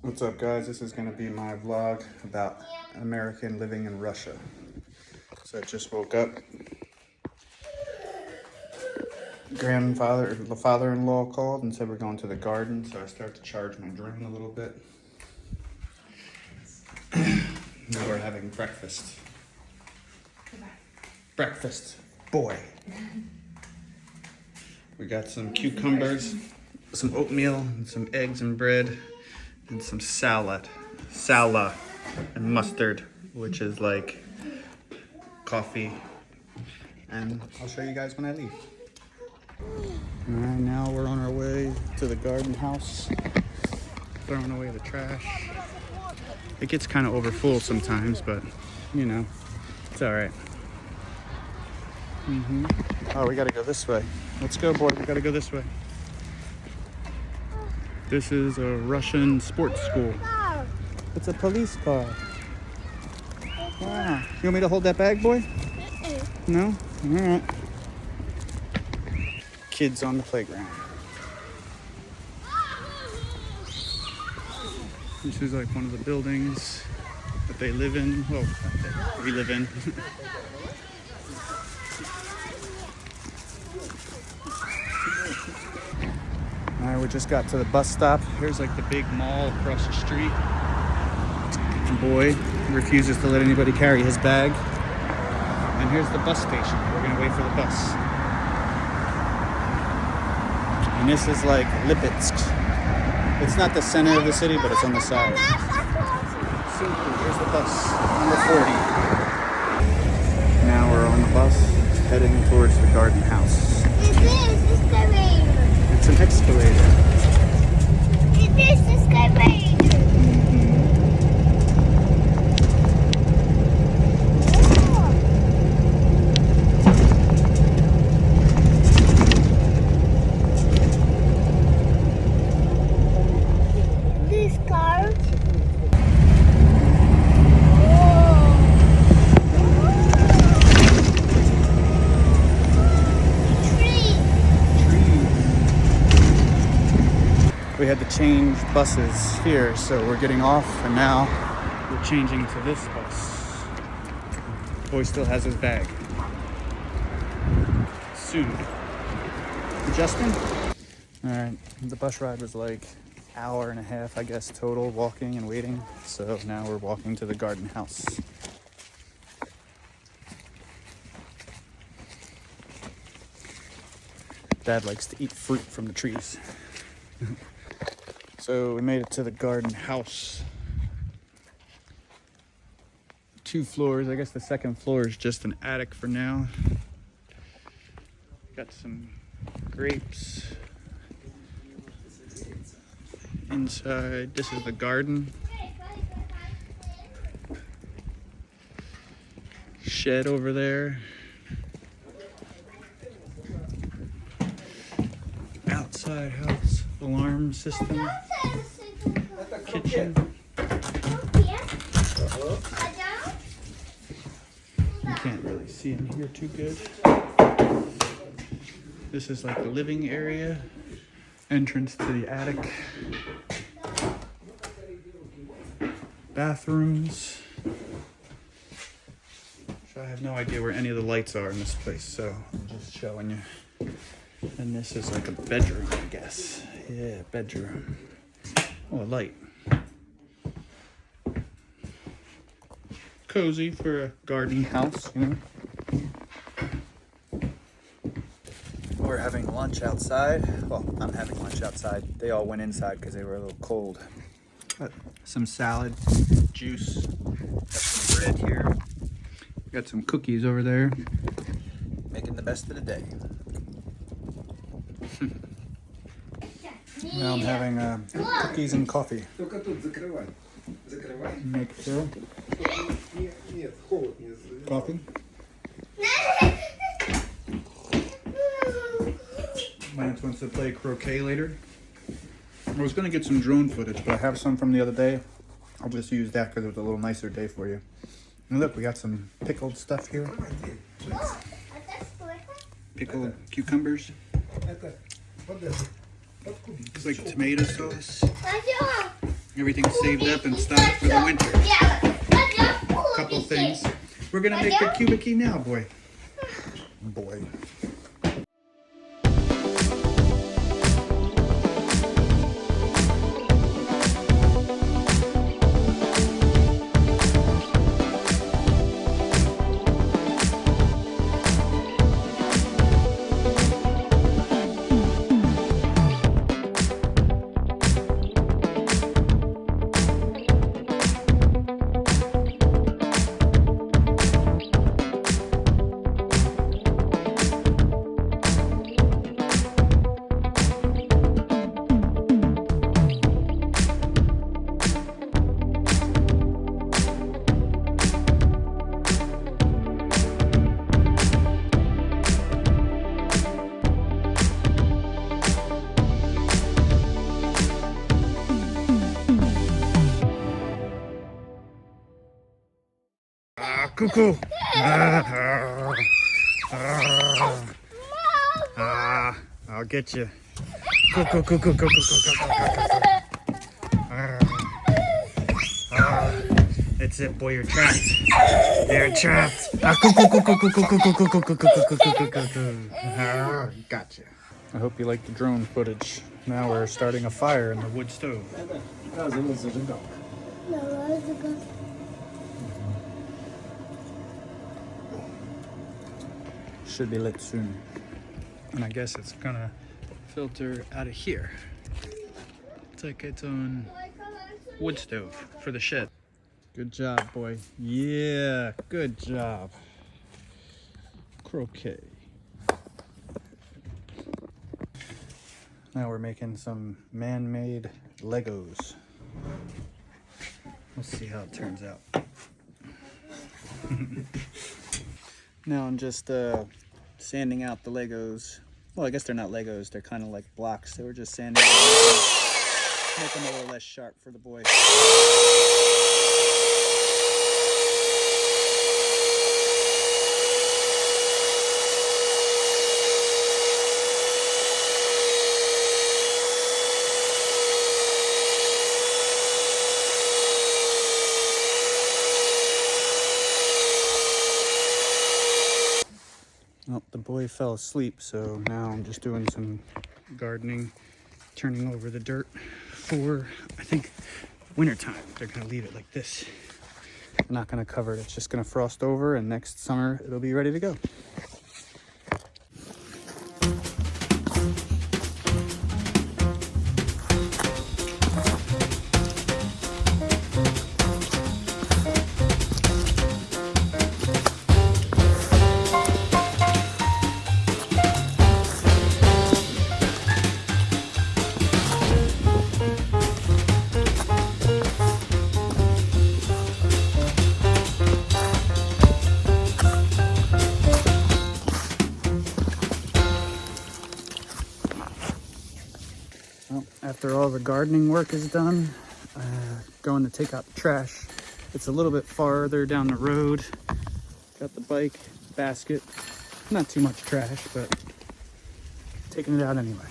What's up, guys? This is going to be my vlog about an American living in Russia. So I just woke up. The father-in-law called and said we're going to the garden, so I start to charge my drone a little bit. Now we're having breakfast. Breakfast, boy. We got some cucumbers, some oatmeal, and some eggs and bread, and some salad, and mustard, which is like coffee. And I'll show you guys when I leave. All right, now we're on our way to the garden house, throwing away the trash. It gets kind of overfull sometimes, but you know, it's all right. Oh, we gotta go this way. Let's go, boy. We gotta go this way. This is a Russian sports school. It's a police car. Wow. You want me to hold that bag, boy? No? All right. Kids on the playground. This is like one of the buildings that they live in. Well, that we live in. All right, we just got to the bus stop. Here's like the big mall across the street. And boy refuses to let anybody carry his bag. And here's the bus station. We're gonna wait for the bus. And this is like Lipetsk. It's not the center of the city, but it's on the side. Here's the bus, number 40. Now we're on the bus, heading towards the garden house. It's an excavator. It is an excavator. This car. We had to change buses here, so we're getting off, and now we're changing to this bus. Boy still has his bag. Soon. Adjusting? All right, the bus ride was like an hour and a half, I guess, total, walking and waiting. So now we're walking to the garden house. Dad likes to eat fruit from the trees. So we made it to the garden house. 2 floors. I guess the second floor is just an attic for now. Got some grapes. Inside, this is the garden. Shed over there. Outside house alarm system. Kitchen. You can't really see in here too good. This is like the living area. Entrance to the attic. Bathrooms. So I have no idea where any of the lights are in this place, so I'm just showing you. And this is like a bedroom, I guess. Yeah, bedroom. Oh, a light. Cozy for a garden house, you know. We're having lunch outside. Well, I'm having lunch outside. They all went inside because they were a little cold. Got some salad, juice, got some bread here. Got some cookies over there. Making the best of the day. Now I'm having cookies and coffee. Make sure. Coffee. Lance wants to play croquet later. I was going to get some drone footage, but I have some from the other day. I'll just use that because it was a little nicer day for you. And look, we got some pickled stuff here. Pickled cucumbers. It's like tomato sauce. everything's saved up and stocked for the winter. Couple things. We're gonna make the cubic key now, boy. Boy. Cuckoo. I'll get you. Cuckoo, cuckoo, cuckoo, cuckoo, cuckoo. That's it, boy. You're trapped. You're trapped. Cuckoo, cuckoo, cuckoo, cuckoo, cuckoo, cuckoo, cuckoo, cuckoo, cuckoo. Gotcha. I hope you like the drone footage. Now we're starting a fire in the wood stove. Should be lit soon. And I guess it's gonna filter out of here. It's like its own wood stove for the shed. Good job, boy. Yeah, good job. Croquet. Now we're making some man-made Legos. Let's see how it turns out. Now I'm just sanding out the Legos. Well, I guess they're not Legos. They're kind of like blocks. So we're just sanding out the Legos, make them a little less sharp for the boy. Well, the boy fell asleep, so now I'm just doing some gardening, turning over the dirt for, I think, wintertime. They're gonna leave it like this. I'm not gonna cover it, it's just gonna frost over, and next summer it'll be ready to go. Well, after all the gardening work is done, going to take out the trash. It's a little bit farther down the road. Got the bike, basket, not too much trash, but taking it out anyway.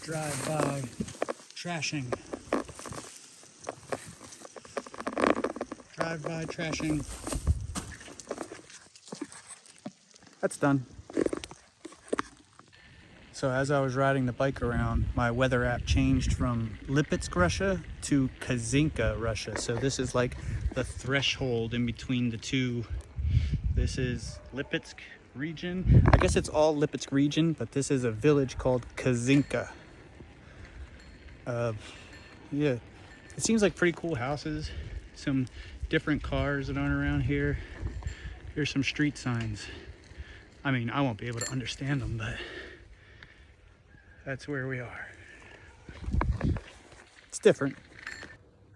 Drive-by trashing. Drive-by trashing. That's done. So as I was riding the bike around, my weather app changed from Lipetsk, Russia to Kazinka, Russia. So this is like the threshold in between the two. This is Lipetsk region. I guess it's all Lipetsk region, but this is a village called Kazinka. Yeah, it seems like pretty cool houses, some different cars that aren't around here. Here's some street signs. I mean, I won't be able to understand them, but that's where we are. different.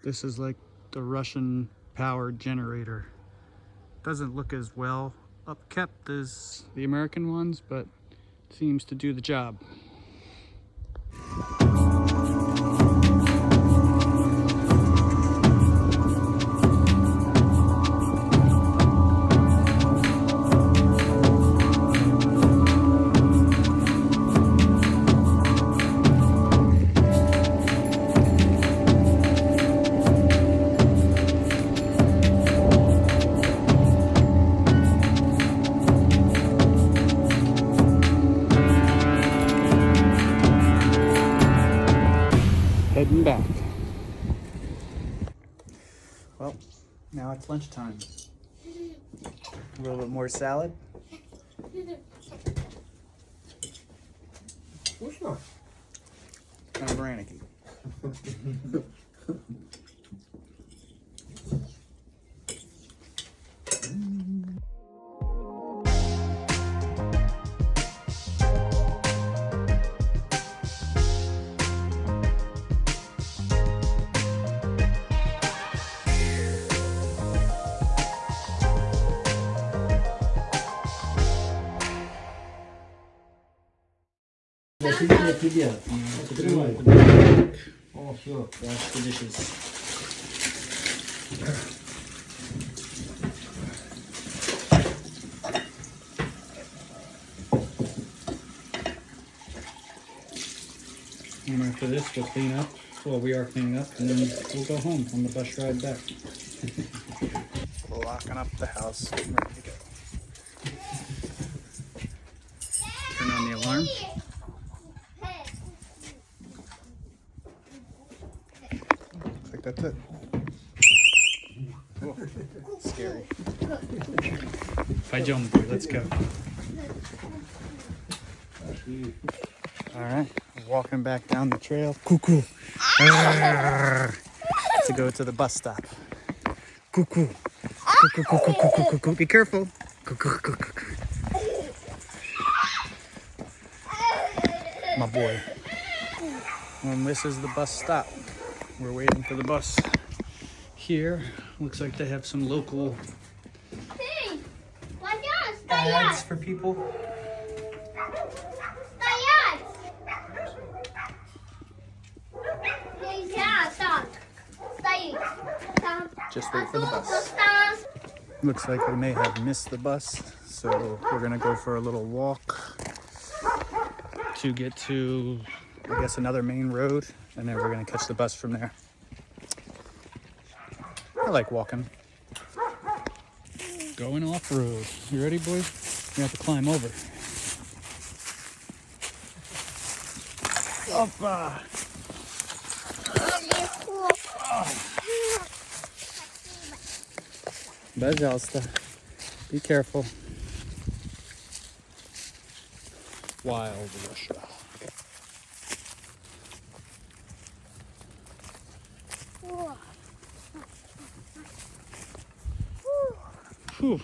This is like the Russian powered generator. Doesn't look as well upkept as the American ones, but seems to do the job. Heading back. Well, now it's lunchtime. A little bit more salad. What's not? Kind of Brannicky. Oh, sure. Wash the dishes. And after this, we'll clean up. Well, we are cleaning up, and then we'll go home on the bus ride back. We're locking up the house, ready to go. Turn on the alarm. Looks like that's it. Oh, scary. Bye, John boy. Let's go. All right, we're walking back down the trail. Cuckoo. To go to the bus stop. Cuckoo. Cuckoo, cuckoo, cuckoo, cuckoo. Be careful. Cuckoo, cuckoo, cuckoo. My boy. And this is the bus stop. We're waiting for the bus. Here, looks like they have some local ads for people. Just wait for the bus. Looks like we may have missed the bus, so we're gonna go for a little walk to get to, I guess, another main road, and then we're gonna catch the bus from there. I like walking. Going off road. You ready, boys? You have to climb over. Oppa! Пожалуйста. Be careful. Wild Russia. Whew.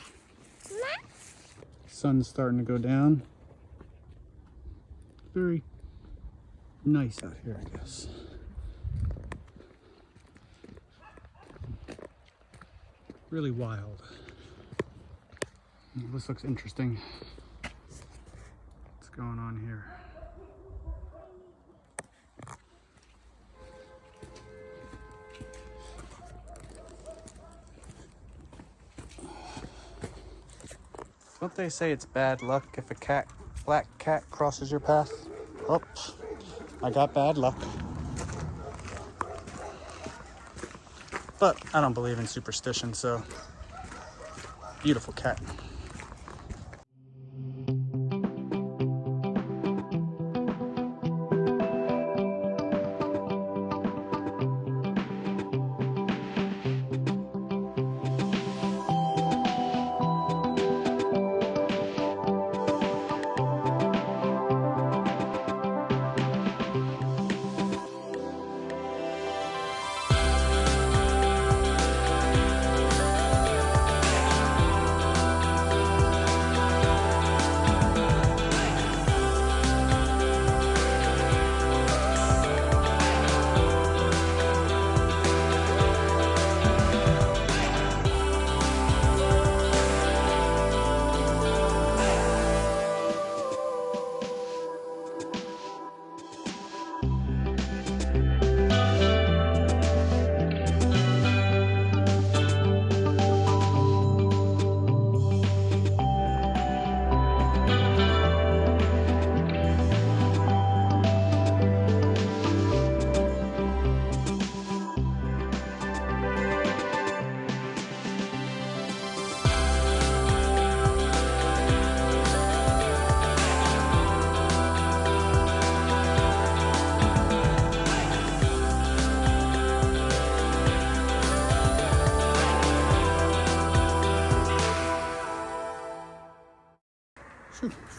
Sun's starting to go down. Very nice out here, I guess. Really wild. This looks interesting. What's going on here? Don't they say it's bad luck if a black cat crosses your path? Oops, I got bad luck. But I don't believe in superstition, so beautiful cat.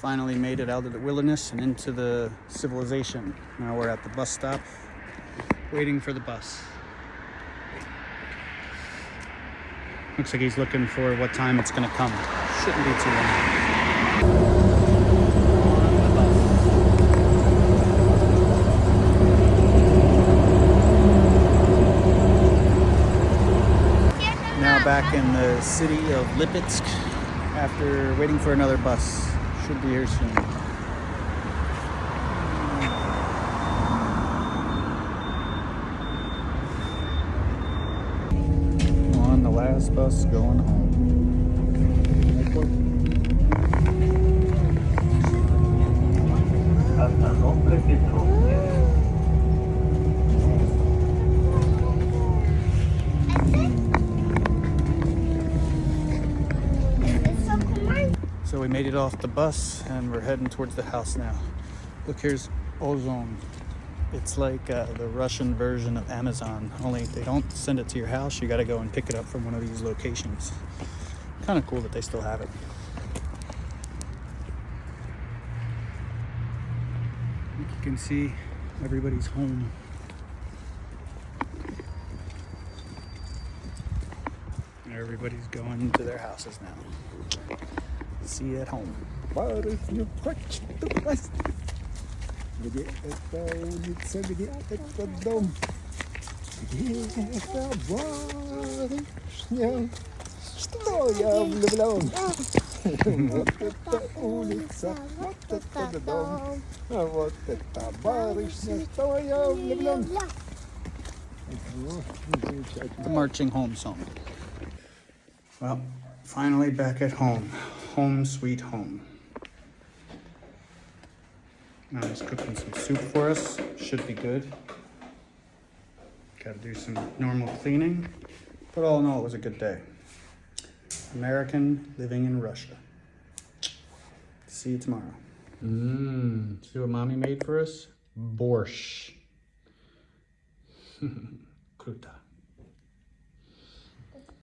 finally made it out of the wilderness and into the civilization. Now we're at the bus stop, waiting for the bus. Looks like he's looking for what time it's gonna come. Shouldn't be too long. Now back in the city of Lipetsk after waiting for another bus. Should be here soon. On the last bus going home. So we made it off the bus and we're heading towards the house now. Look, here's Ozon. It's like the Russian version of Amazon, only they don't send it to your house. You got to go and pick it up from one of these locations. Kind of cool that they still have it. You can see everybody's home. Everybody's going to their houses now. See you at home. Где эта улица, где этот дом, где эта барышня, что я влюблен. Вот эта улица, вот этот дом, а вот эта барышня, что я влюблен. The marching home song. Well, finally back at home. Home sweet home. Now he's cooking some soup for us. Should be good. Got to do some normal cleaning. But all in all, it was a good day. American living in Russia. See you tomorrow. See what mommy made for us? Borscht. Kruta.